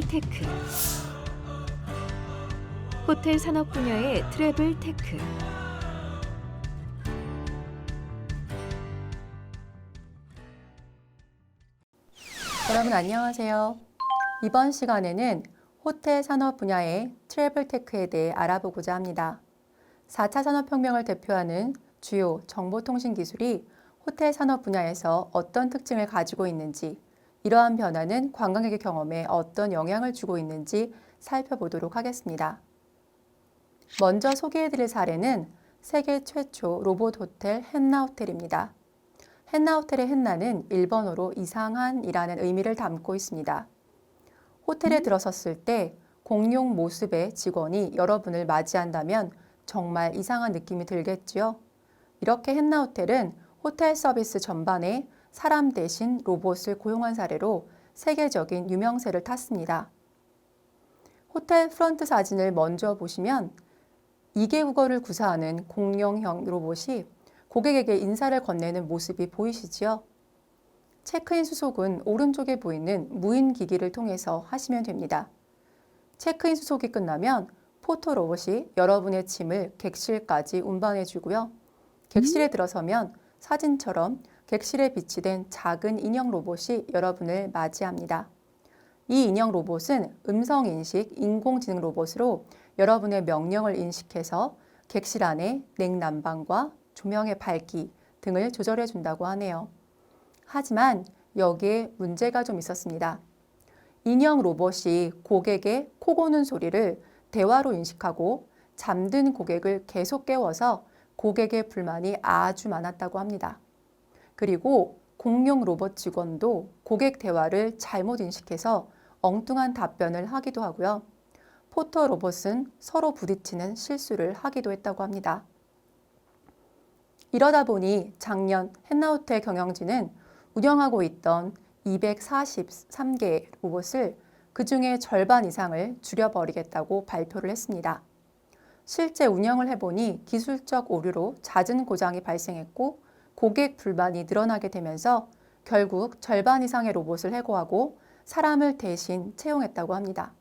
트래블 테크. 호텔 산업 분야의 트래블 테크. 여러분 안녕하세요. 이번 시간에는 호텔 산업 분야의 트래블 테크에 대해 알아보고자 합니다. 4차 산업혁명을 대표하는 주요 정보통신 기술이 호텔 산업 분야에서 어떤 특징을 가지고 있는지, 이러한 변화는 관광객의 경험에 어떤 영향을 주고 있는지 살펴보도록 하겠습니다. 먼저 소개해드릴 사례는 세계 최초 로봇 호텔 헨나 호텔입니다. 헨나 호텔의 헨나는 일본어로 이상한이라는 의미를 담고 있습니다. 호텔에 들어섰을 때 공용 모습의 직원이 여러분을 맞이한다면 정말 이상한 느낌이 들겠지요. 이렇게 헨나 호텔은 호텔 서비스 전반에 사람 대신 로봇을 고용한 사례로 세계적인 유명세를 탔습니다. 호텔 프런트 사진을 먼저 보시면 2개 국어를 구사하는 공룡형 로봇이 고객에게 인사를 건네는 모습이 보이시지요? 체크인 수속은 오른쪽에 보이는 무인 기기를 통해서 하시면 됩니다. 체크인 수속이 끝나면 포토 로봇이 여러분의 짐을 객실까지 운반해 주고요. 객실에 들어서면 사진처럼 객실에 비치된 작은 인형 로봇이 여러분을 맞이합니다. 이 인형 로봇은 음성인식 인공지능 로봇으로 여러분의 명령을 인식해서 객실 안에 냉난방과 조명의 밝기 등을 조절해 준다고 하네요. 하지만 여기에 문제가 좀 있었습니다. 인형 로봇이 고객의 코 고는 소리를 대화로 인식하고 잠든 고객을 계속 깨워서 고객의 불만이 아주 많았다고 합니다. 그리고 공룡 로봇 직원도 고객 대화를 잘못 인식해서 엉뚱한 답변을 하기도 하고요. 포터 로봇은 서로 부딪히는 실수를 하기도 했다고 합니다. 이러다 보니 작년 헨나호텔 경영진은 운영하고 있던 243개의 로봇을 그중에 절반 이상을 줄여버리겠다고 발표를 했습니다. 실제 운영을 해보니 기술적 오류로 잦은 고장이 발생했고 고객 불만이 늘어나게 되면서 결국 절반 이상의 로봇을 해고하고 사람을 대신 채용했다고 합니다.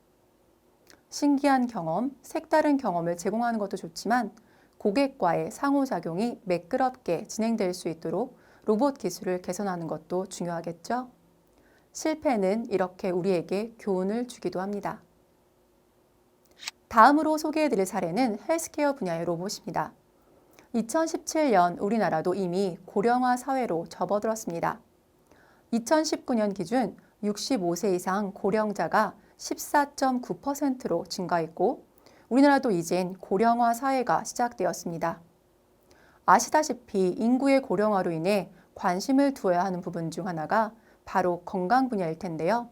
신기한 경험, 색다른 경험을 제공하는 것도 좋지만 고객과의 상호작용이 매끄럽게 진행될 수 있도록 로봇 기술을 개선하는 것도 중요하겠죠? 실패는 이렇게 우리에게 교훈을 주기도 합니다. 다음으로 소개해드릴 사례는 헬스케어 분야의 로봇입니다. 2017년 우리나라도 이미 고령화 사회로 접어들었습니다. 2019년 기준 65세 이상 고령자가 14.9%로 증가했고 우리나라도 이젠 고령화 사회가 시작되었습니다. 아시다시피 인구의 고령화로 인해 관심을 두어야 하는 부분 중 하나가 바로 건강 분야일 텐데요.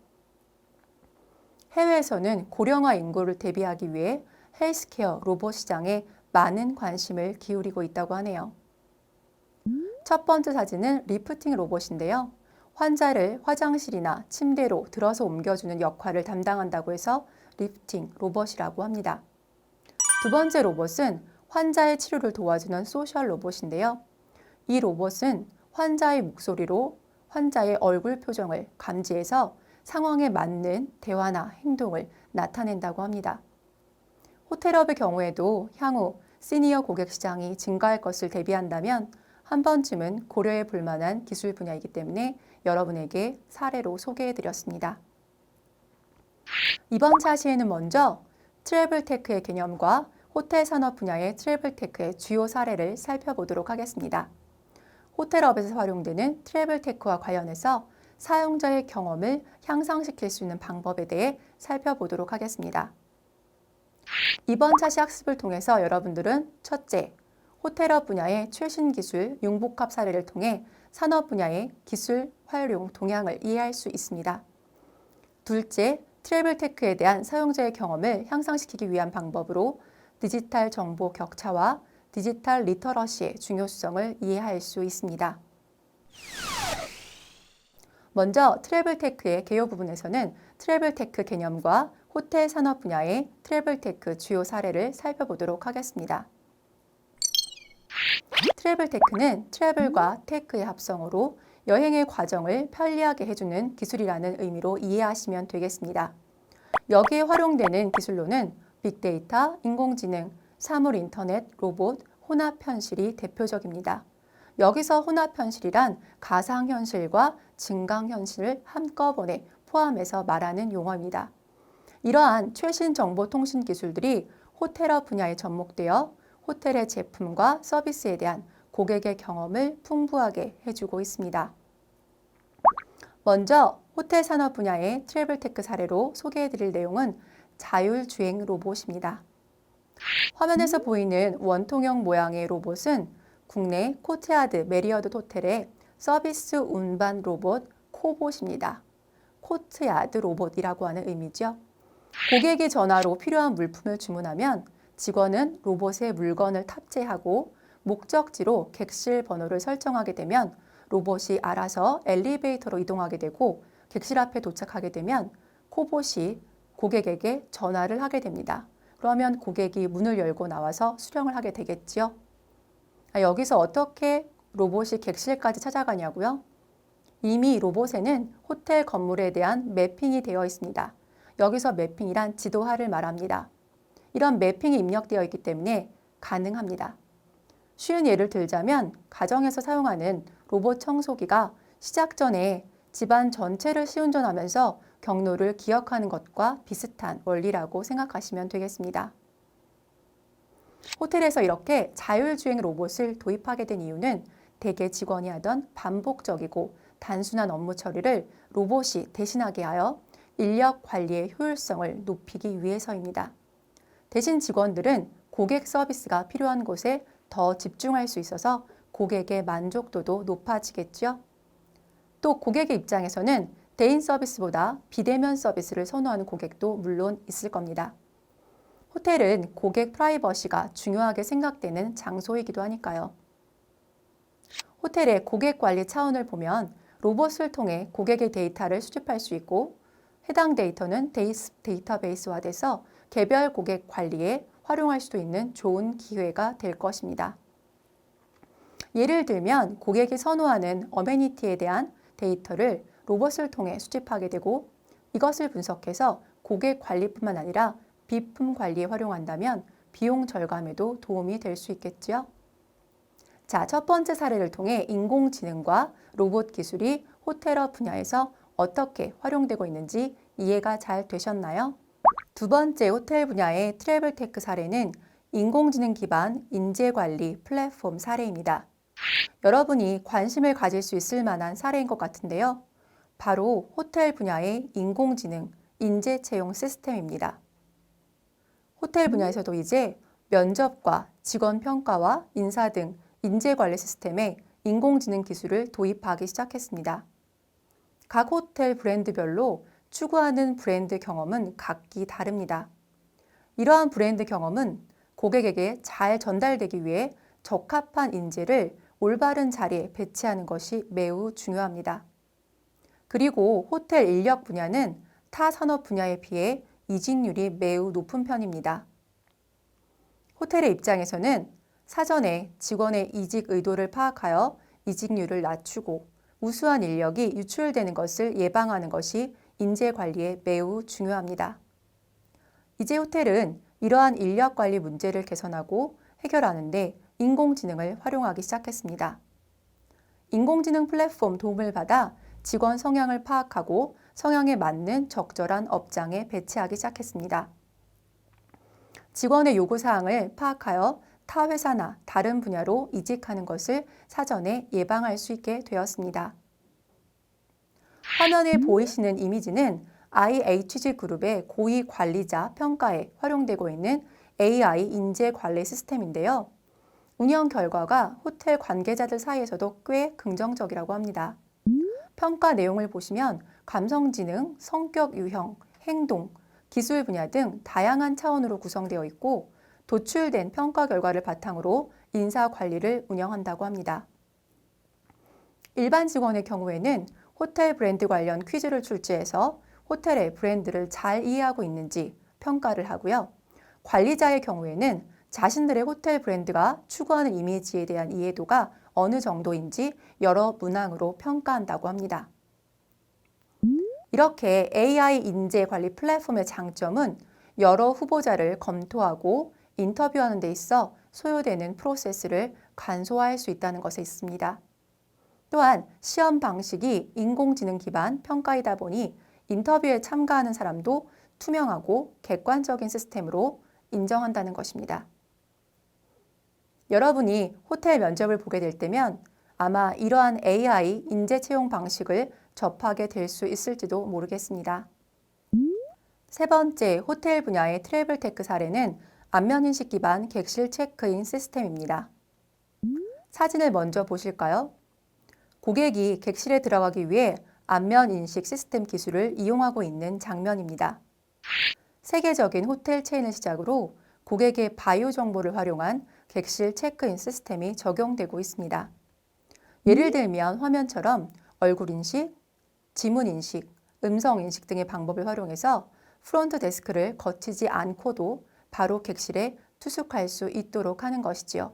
해외에서는 고령화 인구를 대비하기 위해 헬스케어 로봇 시장에 많은 관심을 기울이고 있다고 하네요. 첫 번째 사진은 리프팅 로봇인데요. 환자를 화장실이나 침대로 들어서 옮겨주는 역할을 담당한다고 해서 리프팅 로봇이라고 합니다. 두 번째 로봇은 환자의 치료를 도와주는 소셜 로봇인데요. 이 로봇은 환자의 목소리로 환자의 얼굴 표정을 감지해서 상황에 맞는 대화나 행동을 나타낸다고 합니다. 호텔업의 경우에도 향후 시니어 고객 시장이 증가할 것을 대비한다면 한 번쯤은 고려해 볼 만한 기술 분야이기 때문에 여러분에게 사례로 소개해드렸습니다. 이번 차시에는 먼저 트래블 테크의 개념과 호텔 산업 분야의 트래블 테크의 주요 사례를 살펴보도록 하겠습니다. 호텔업에서 활용되는 트래블 테크와 관련해서 사용자의 경험을 향상시킬 수 있는 방법에 대해 살펴보도록 하겠습니다. 이번 차시 학습을 통해서 여러분들은 첫째, 호텔업 분야의 최신 기술 융복합 사례를 통해 산업 분야의 기술 활용 동향을 이해할 수 있습니다. 둘째, 트래블 테크에 대한 사용자의 경험을 향상시키기 위한 방법으로 디지털 정보 격차와 디지털 리터러시의 중요성을 이해할 수 있습니다. 먼저 트래블 테크의 개요 부분에서는 트래블 테크 개념과 호텔 산업 분야의 트래블 테크 주요 사례를 살펴보도록 하겠습니다. 트래블 테크는 트래블과 테크의 합성어로 여행의 과정을 편리하게 해주는 기술이라는 의미로 이해하시면 되겠습니다. 여기에 활용되는 기술로는 빅데이터, 인공지능, 사물 인터넷, 로봇, 혼합현실이 대표적입니다. 여기서 혼합현실이란 가상현실과 증강현실을 한꺼번에 포함해서 말하는 용어입니다. 이러한 최신 정보통신 기술들이 호텔업 분야에 접목되어 호텔의 제품과 서비스에 대한 고객의 경험을 풍부하게 해주고 있습니다. 먼저 호텔 산업 분야의 트래블테크 사례로 소개해드릴 내용은 자율주행 로봇입니다. 화면에서 보이는 원통형 모양의 로봇은 국내 코트야드 메리어트 호텔의 서비스 운반 로봇 코봇입니다. 코트야드 로봇이라고 하는 의미죠. 고객이 전화로 필요한 물품을 주문하면 직원은 로봇에 물건을 탑재하고 목적지로 객실 번호를 설정하게 되면 로봇이 알아서 엘리베이터로 이동하게 되고 객실 앞에 도착하게 되면 코봇이 고객에게 전화를 하게 됩니다. 그러면 고객이 문을 열고 나와서 수령을 하게 되겠지요. 여기서 어떻게 로봇이 객실까지 찾아가냐고요? 이미 로봇에는 호텔 건물에 대한 매핑이 되어 있습니다. 여기서 매핑이란 지도화를 말합니다. 이런 매핑이 입력되어 있기 때문에 가능합니다. 쉬운 예를 들자면 가정에서 사용하는 로봇 청소기가 시작 전에 집안 전체를 시운전하면서 경로를 기억하는 것과 비슷한 원리라고 생각하시면 되겠습니다. 호텔에서 이렇게 자율주행 로봇을 도입하게 된 이유는 대개 직원이 하던 반복적이고 단순한 업무 처리를 로봇이 대신하게 하여 인력 관리의 효율성을 높이기 위해서입니다. 대신 직원들은 고객 서비스가 필요한 곳에 더 집중할 수 있어서 고객의 만족도도 높아지겠죠. 또 고객의 입장에서는 대인 서비스보다 비대면 서비스를 선호하는 고객도 물론 있을 겁니다. 호텔은 고객 프라이버시가 중요하게 생각되는 장소이기도 하니까요. 호텔의 고객 관리 차원을 보면 로봇을 통해 고객의 데이터를 수집할 수 있고 해당 데이터는 데이터베이스화돼서 개별 고객 관리에 활용할 수도 있는 좋은 기회가 될 것입니다. 예를 들면 고객이 선호하는 어메니티에 대한 데이터를 로봇을 통해 수집하게 되고 이것을 분석해서 고객 관리뿐만 아니라 비품 관리에 활용한다면 비용 절감에도 도움이 될 수 있겠지요. 자, 첫 번째 사례를 통해 인공지능과 로봇 기술이 호텔업 분야에서 어떻게 활용되고 있는지 이해가 잘 되셨나요? 두 번째 호텔 분야의 트래블테크 사례는 인공지능 기반 인재관리 플랫폼 사례입니다. 여러분이 관심을 가질 수 있을 만한 사례인 것 같은데요. 바로 호텔 분야의 인공지능 인재 채용 시스템입니다. 호텔 분야에서도 이제 면접과 직원 평가와 인사 등 인재 관리 시스템에 인공지능 기술을 도입하기 시작했습니다. 각 호텔 브랜드별로 추구하는 브랜드 경험은 각기 다릅니다. 이러한 브랜드 경험은 고객에게 잘 전달되기 위해 적합한 인재를 올바른 자리에 배치하는 것이 매우 중요합니다. 그리고 호텔 인력 분야는 타 산업 분야에 비해 이직률이 매우 높은 편입니다. 호텔의 입장에서는 사전에 직원의 이직 의도를 파악하여 이직률을 낮추고 우수한 인력이 유출되는 것을 예방하는 것이 인재 관리에 매우 중요합니다. 이제 호텔은 이러한 인력 관리 문제를 개선하고 해결하는 데 인공지능을 활용하기 시작했습니다. 인공지능 플랫폼 도움을 받아 직원 성향을 파악하고 성향에 맞는 적절한 업장에 배치하기 시작했습니다. 직원의 요구사항을 파악하여 타 회사나 다른 분야로 이직하는 것을 사전에 예방할 수 있게 되었습니다. 화면에 보이시는 이미지는 IHG그룹의 고위 관리자 평가에 활용되고 있는 AI 인재 관리 시스템인데요. 운영 결과가 호텔 관계자들 사이에서도 꽤 긍정적이라고 합니다. 평가 내용을 보시면 감성지능, 성격 유형, 행동, 기술 분야 등 다양한 차원으로 구성되어 있고 도출된 평가 결과를 바탕으로 인사 관리를 운영한다고 합니다. 일반 직원의 경우에는 호텔 브랜드 관련 퀴즈를 출제해서 호텔의 브랜드를 잘 이해하고 있는지 평가를 하고요. 관리자의 경우에는 자신들의 호텔 브랜드가 추구하는 이미지에 대한 이해도가 어느 정도인지 여러 문항으로 평가한다고 합니다. 이렇게 AI 인재 관리 플랫폼의 장점은 여러 후보자를 검토하고 인터뷰하는 데 있어 소요되는 프로세스를 간소화할 수 있다는 것에 있습니다. 또한 시험 방식이 인공지능 기반 평가이다 보니 인터뷰에 참가하는 사람도 투명하고 객관적인 시스템으로 인정한다는 것입니다. 여러분이 호텔 면접을 보게 될 때면 아마 이러한 AI 인재 채용 방식을 접하게 될 수 있을지도 모르겠습니다. 세 번째, 호텔 분야의 트래블테크 사례는 안면인식 기반 객실 체크인 시스템입니다. 사진을 먼저 보실까요? 고객이 객실에 들어가기 위해 안면인식 시스템 기술을 이용하고 있는 장면입니다. 세계적인 호텔 체인을 시작으로 고객의 바이오 정보를 활용한 객실 체크인 시스템이 적용되고 있습니다. 예를 들면 화면처럼 얼굴 인식, 지문 인식, 음성 인식 등의 방법을 활용해서 프론트 데스크를 거치지 않고도 바로 객실에 투숙할 수 있도록 하는 것이지요.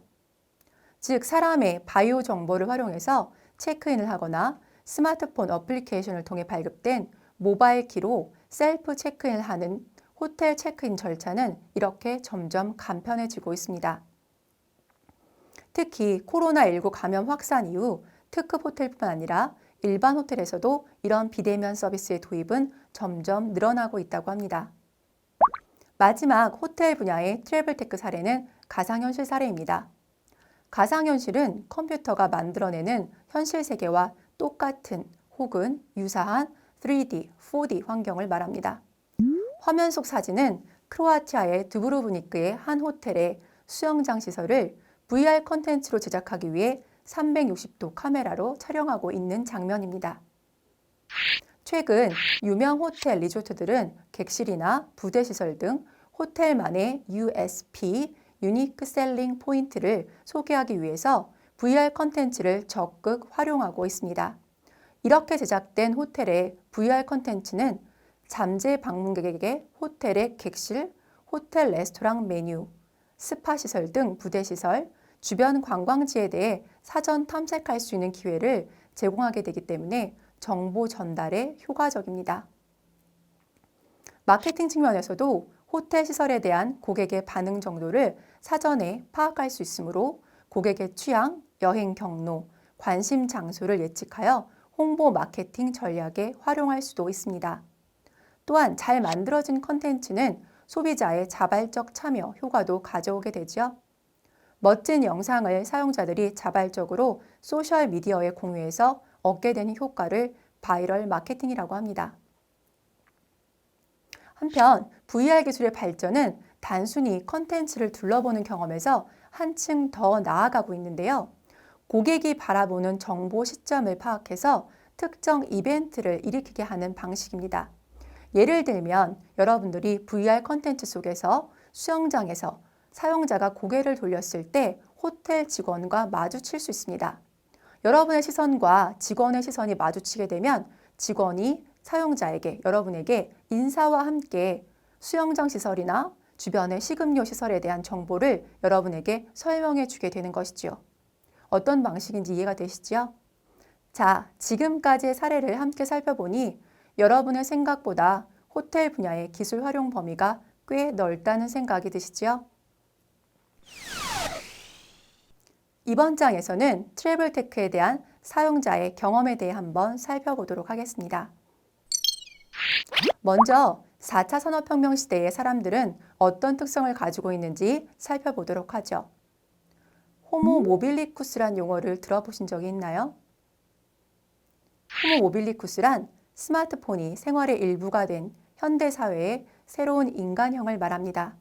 즉, 사람의 바이오 정보를 활용해서 체크인을 하거나 스마트폰 어플리케이션을 통해 발급된 모바일 키로 셀프 체크인을 하는 호텔 체크인 절차는 이렇게 점점 간편해지고 있습니다. 특히 코로나19 감염 확산 이후 특급 호텔뿐만 아니라 일반 호텔에서도 이런 비대면 서비스의 도입은 점점 늘어나고 있다고 합니다. 마지막 호텔 분야의 트래블테크 사례는 가상현실 사례입니다. 가상현실은 컴퓨터가 만들어내는 현실 세계와 똑같은 혹은 유사한 3D, 4D 환경을 말합니다. 화면 속 사진은 크로아티아의 두브로브니크의 한 호텔의 수영장 시설을 VR 콘텐츠로 제작하기 위해 360도 카메라로 촬영하고 있는 장면입니다. 최근 유명 호텔 리조트들은 객실이나 부대 시설 등 호텔만의 USP, 유니크 셀링 포인트를 소개하기 위해서 VR 콘텐츠를 적극 활용하고 있습니다. 이렇게 제작된 호텔의 VR 콘텐츠는 잠재 방문객에게 호텔의 객실, 호텔 레스토랑 메뉴, 스파 시설 등 부대 시설, 주변 관광지에 대해 사전 탐색할 수 있는 기회를 제공하게 되기 때문에 정보 전달에 효과적입니다. 마케팅 측면에서도 호텔 시설에 대한 고객의 반응 정도를 사전에 파악할 수 있으므로 고객의 취향, 여행 경로, 관심 장소를 예측하여 홍보 마케팅 전략에 활용할 수도 있습니다. 또한 잘 만들어진 컨텐츠는 소비자의 자발적 참여 효과도 가져오게 되죠. 멋진 영상을 사용자들이 자발적으로 소셜미디어에 공유해서 얻게 되는 효과를 바이럴 마케팅이라고 합니다. 한편 VR 기술의 발전은 단순히 컨텐츠를 둘러보는 경험에서 한층 더 나아가고 있는데요. 고객이 바라보는 정보 시점을 파악해서 특정 이벤트를 일으키게 하는 방식입니다. 예를 들면 여러분들이 VR 컨텐츠 속에서 수영장에서 사용자가 고개를 돌렸을 때 호텔 직원과 마주칠 수 있습니다. 여러분의 시선과 직원의 시선이 마주치게 되면 직원이 사용자에게, 여러분에게 인사와 함께 수영장 시설이나 주변의 식음료 시설에 대한 정보를 여러분에게 설명해 주게 되는 것이지요. 어떤 방식인지 이해가 되시죠? 자, 지금까지의 사례를 함께 살펴보니 여러분의 생각보다 호텔 분야의 기술 활용 범위가 꽤 넓다는 생각이 드시죠? 이번 장에서는 트래블테크에 대한 사용자의 경험에 대해 한번 살펴보도록 하겠습니다. 먼저 4차 산업혁명 시대의 사람들은 어떤 특성을 가지고 있는지 살펴보도록 하죠. 호모 모빌리쿠스란 용어를 들어보신 적이 있나요? 호모 모빌리쿠스란 스마트폰이 생활의 일부가 된 현대 사회의 새로운 인간형을 말합니다.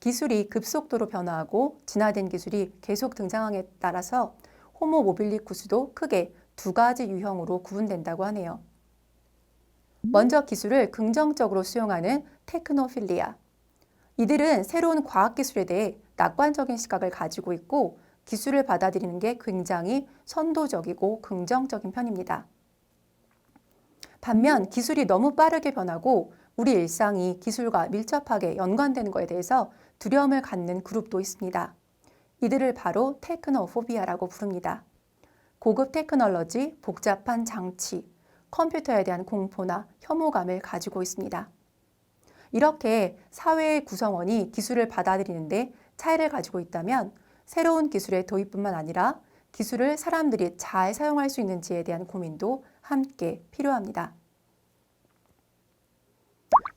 기술이 급속도로 변화하고 진화된 기술이 계속 등장함에 따라서 호모 모빌리쿠스도 크게 두 가지 유형으로 구분된다고 하네요. 먼저 기술을 긍정적으로 수용하는 테크노필리아. 이들은 새로운 과학기술에 대해 낙관적인 시각을 가지고 있고 기술을 받아들이는 게 굉장히 선도적이고 긍정적인 편입니다. 반면 기술이 너무 빠르게 변하고 우리 일상이 기술과 밀접하게 연관되는 것에 대해서 두려움을 갖는 그룹도 있습니다. 이들을 바로 테크노포비아라고 부릅니다. 고급 테크놀로지, 복잡한 장치, 컴퓨터에 대한 공포나 혐오감을 가지고 있습니다. 이렇게 사회의 구성원이 기술을 받아들이는데 차이를 가지고 있다면 새로운 기술의 도입뿐만 아니라 기술을 사람들이 잘 사용할 수 있는지에 대한 고민도 함께 필요합니다.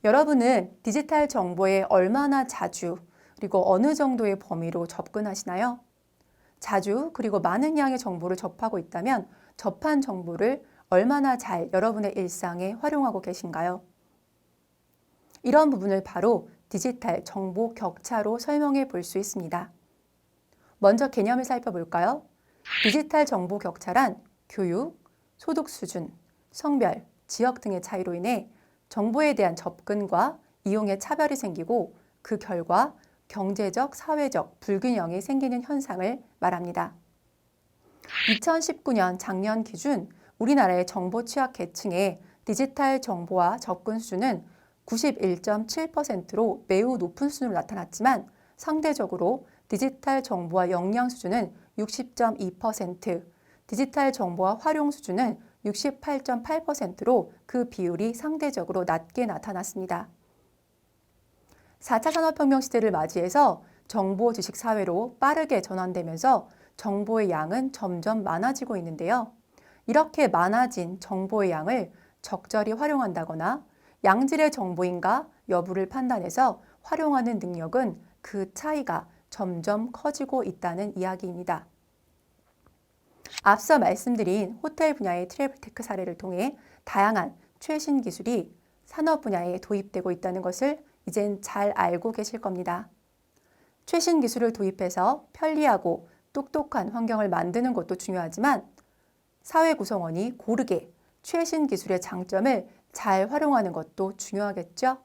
여러분은 디지털 정보에 얼마나 자주 그리고 어느 정도의 범위로 접근하시나요? 자주 그리고 많은 양의 정보를 접하고 있다면 접한 정보를 얼마나 잘 여러분의 일상에 활용하고 계신가요? 이런 부분을 바로 디지털 정보 격차로 설명해 볼 수 있습니다. 먼저 개념을 살펴볼까요? 디지털 정보 격차란 교육, 소득 수준, 성별, 지역 등의 차이로 인해 정보에 대한 접근과 이용에 차별이 생기고 그 결과 경제적, 사회적 불균형이 생기는 현상을 말합니다. 2019년 작년 기준 우리나라의 정보 취약 계층의 디지털 정보와 접근 수준은 91.7%로 매우 높은 수준으로 나타났지만 상대적으로 디지털 정보와 역량 수준은 60.2%, 디지털 정보와 활용 수준은 68.8%로 그 비율이 상대적으로 낮게 나타났습니다. 4차 산업혁명 시대를 맞이해서 정보 지식 사회로 빠르게 전환되면서 정보의 양은 점점 많아지고 있는데요. 이렇게 많아진 정보의 양을 적절히 활용한다거나 양질의 정보인가 여부를 판단해서 활용하는 능력은 그 차이가 점점 커지고 있다는 이야기입니다. 앞서 말씀드린 호텔 분야의 트래블테크 사례를 통해 다양한 최신 기술이 산업 분야에 도입되고 있다는 것을 이젠 잘 알고 계실 겁니다. 최신 기술을 도입해서 편리하고 똑똑한 환경을 만드는 것도 중요하지만 사회 구성원이 고르게 최신 기술의 장점을 잘 활용하는 것도 중요하겠죠?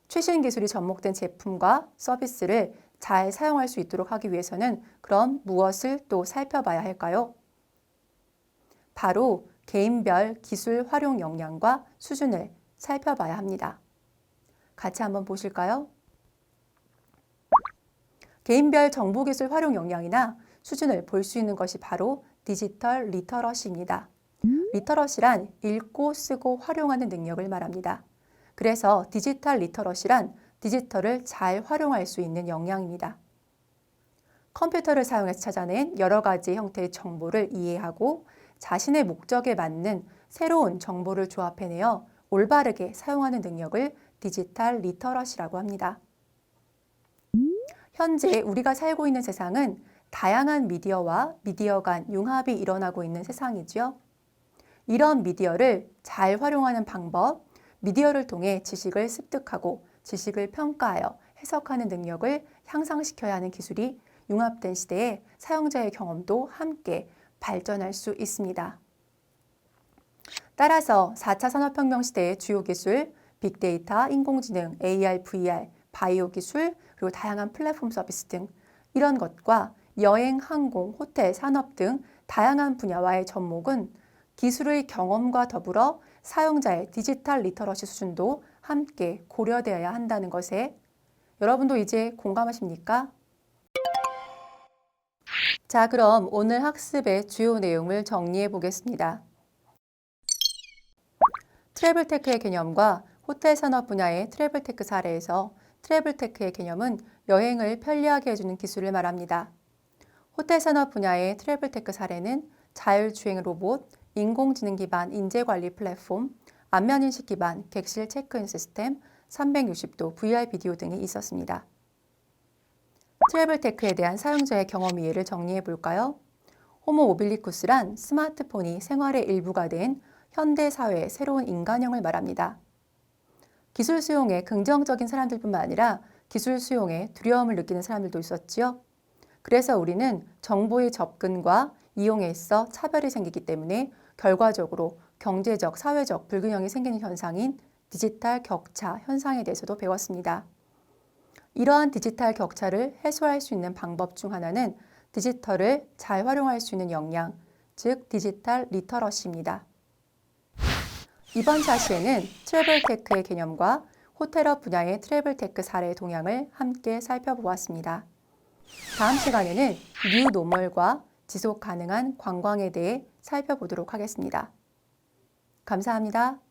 최신 기술이 접목된 제품과 서비스를 잘 사용할 수 있도록 하기 위해서는 그럼 무엇을 또 살펴봐야 할까요? 바로 개인별 기술 활용 역량과 수준을 살펴봐야 합니다. 같이 한번 보실까요? 개인별 정보기술 활용 역량이나 수준을 볼 수 있는 것이 바로 디지털 리터러시입니다. 리터러시란 읽고 쓰고 활용하는 능력을 말합니다. 그래서 디지털 리터러시란 디지털을 잘 활용할 수 있는 역량입니다. 컴퓨터를 사용해서 찾아낸 여러 가지 형태의 정보를 이해하고 자신의 목적에 맞는 새로운 정보를 조합해내어 올바르게 사용하는 능력을 디지털 리터러시라고 합니다. 현재 우리가 살고 있는 세상은 다양한 미디어와 미디어 간 융합이 일어나고 있는 세상이지요. 이런 미디어를 잘 활용하는 방법, 미디어를 통해 지식을 습득하고 지식을 평가하여 해석하는 능력을 향상시켜야 하는 기술이 융합된 시대에 사용자의 경험도 함께 발전할 수 있습니다. 따라서 4차 산업혁명 시대의 주요 기술, 빅데이터, 인공지능, AR, VR, 바이오 기술, 그리고 다양한 플랫폼 서비스 등 이런 것과 여행, 항공, 호텔, 산업 등 다양한 분야와의 접목은 기술의 경험과 더불어 사용자의 디지털 리터러시 수준도 함께 고려되어야 한다는 것에 여러분도 이제 공감하십니까? 자, 그럼 오늘 학습의 주요 내용을 정리해 보겠습니다. 트래블테크의 개념과 호텔 산업 분야의 트래블테크 사례에서 트래블테크의 개념은 여행을 편리하게 해주는 기술을 말합니다. 호텔 산업 분야의 트래블테크 사례는 자율주행 로봇, 인공지능 기반 인재관리 플랫폼, 안면인식 기반 객실 체크인 시스템, 360도 VR 비디오 등이 있었습니다. 트래블테크에 대한 사용자의 경험 이해를 정리해 볼까요? 호모 모빌리쿠스란 스마트폰이 생활의 일부가 된 현대 사회의 새로운 인간형을 말합니다. 기술 수용에 긍정적인 사람들뿐만 아니라 기술 수용에 두려움을 느끼는 사람들도 있었지요. 그래서 우리는 정보의 접근과 이용에 있어 차별이 생기기 때문에 결과적으로 경제적, 사회적 불균형이 생기는 현상인 디지털 격차 현상에 대해서도 배웠습니다. 이러한 디지털 격차를 해소할 수 있는 방법 중 하나는 디지털을 잘 활용할 수 있는 역량, 즉 디지털 리터러시입니다. 이번 차시에는 트래블테크의 개념과 호텔업 분야의 트래블테크 사례의 동향을 함께 살펴보았습니다. 다음 시간에는 뉴 노멀과 지속 가능한 관광에 대해 살펴보도록 하겠습니다. 감사합니다.